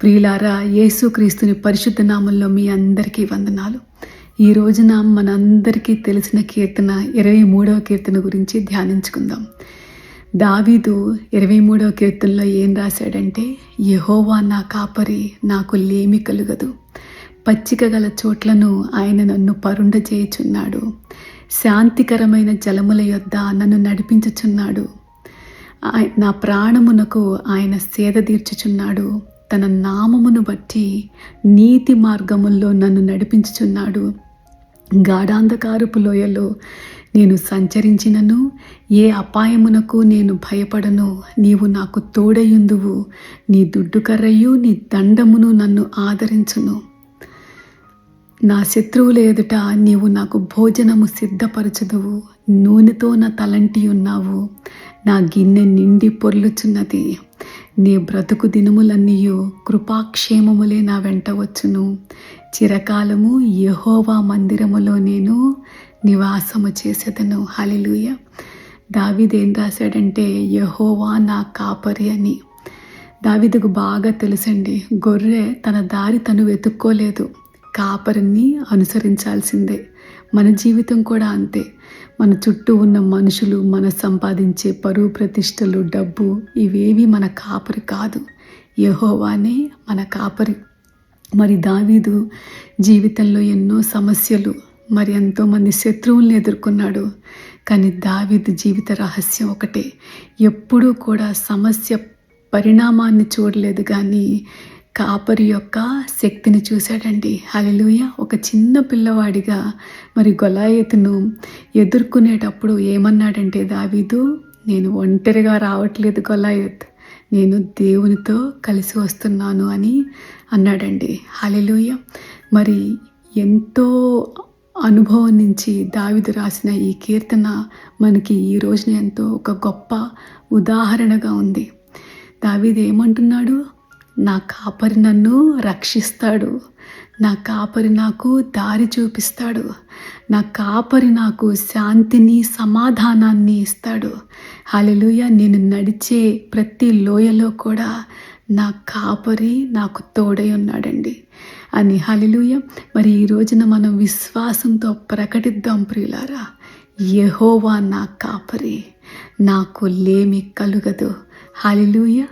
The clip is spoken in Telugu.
ప్రియులారా, యేసుక్రీస్తుని పరిశుద్ధ నామంలో మీ అందరికీ వందనాలు. ఈ రోజున మనందరికీ తెలిసిన కీర్తన 23వ కీర్తన గురించి ధ్యానించుకుందాం. దావీదు 23వ కీర్తనలో ఏం రాశాడంటే, యెహోవా నా కాపరి, నాకు లేమి కలుగదు. పచ్చిక గల చోట్లను ఆయన నన్ను పరుండచేయుచున్నాడు. శాంతికరమైన జలముల యొద్ద నన్ను నడిపించుచున్నాడు. నా ప్రాణమునకు ఆయన సేద తీర్చుచున్నాడు. తన నామమును బట్టి నీతి మార్గముల్లో నన్ను నడిపించుచున్నాడు. గాఢాంధకారపు లోయలో నేను సంచరించినను ఏ అపాయమునకు నేను భయపడను. నీవు నాకు తోడయుందువు. నీ దుడ్డుకర్రయు నీ దండమును నన్ను ఆదరించును. నా శత్రువుల ఎదుట నీవు నాకు భోజనము సిద్ధపరచుదువు. నూనెతో నా తలంటి ఉన్నావు. నా గిన్నె నిండి పొర్లుచున్నది. నీ బ్రతుకు దినములన్నీయు కృపాక్షేమములే నా వెంట వచ్చును. చిరకాలము యెహోవా మందిరములో నేను నివాసము చేసేదను. హల్లెలూయా. దావీదు ఏం రాశాడంటే, యెహోవా నా కాపరి అని. దావీదుకు బాగా తెలుసండి, గొర్రె తన దారి తను వెతుక్కోలేదు, కాపరిని అనుసరించాల్సిందే. మన జీవితం కూడా అంతే. మన చుట్టూ ఉన్న మనుషులు, మన సంపాదించే పరువు ప్రతిష్టలు, డబ్బు, ఇవేవి మన కాపరి కాదు. యెహోవానే మన కాపరి. మరి దావీదు జీవితంలో ఎన్నో సమస్యలు, మరి ఎంతోమంది శత్రువుల్ని ఎదుర్కొన్నాడు. కానీ దావీదు జీవిత రహస్యం ఒకటే, ఎప్పుడూ కూడా సమస్య పరిణామాన్ని చూడలేదు, కానీ కాపరి యొక్క శక్తిని చూశాడండి. హల్లెలూయా. ఒక చిన్న పిల్లవాడిగా మరి గొలాయతును ఎదుర్కొనేటప్పుడు ఏమన్నాడంటే దావీదు, నేను ఒంటరిగా రావట్లేదు గొలాయత్, నేను దేవునితో కలిసి వస్తున్నాను అని అన్నాడండి. హల్లెలూయా. మరి ఎంతో అనుభవం నుంచి దావీదు రాసిన ఈ కీర్తన మనకి ఈ రోజున ఎంతో ఒక గొప్ప ఉదాహరణగా ఉంది. దావీదు ఏమంటున్నాడు, నా కాపరి నన్ను రక్షిస్తాడు. నా కాపరి నాకు దారి చూపిస్తాడు. నా కాపరి నాకు శాంతిని, సమాధానాన్ని ఇస్తాడు. హల్లెలూయా. నేను నడిచే ప్రతి లోయలో కూడా నా కాపరి నాకు తోడై ఉన్నాడండి అని. హల్లెలూయా. మరి ఈ రోజున మనం విశ్వాసంతో ప్రకటిద్దాం ప్రియులారా, యెహోవా నా కాపరి, నాకు లేమి కలుగదు. హల్లెలూయా.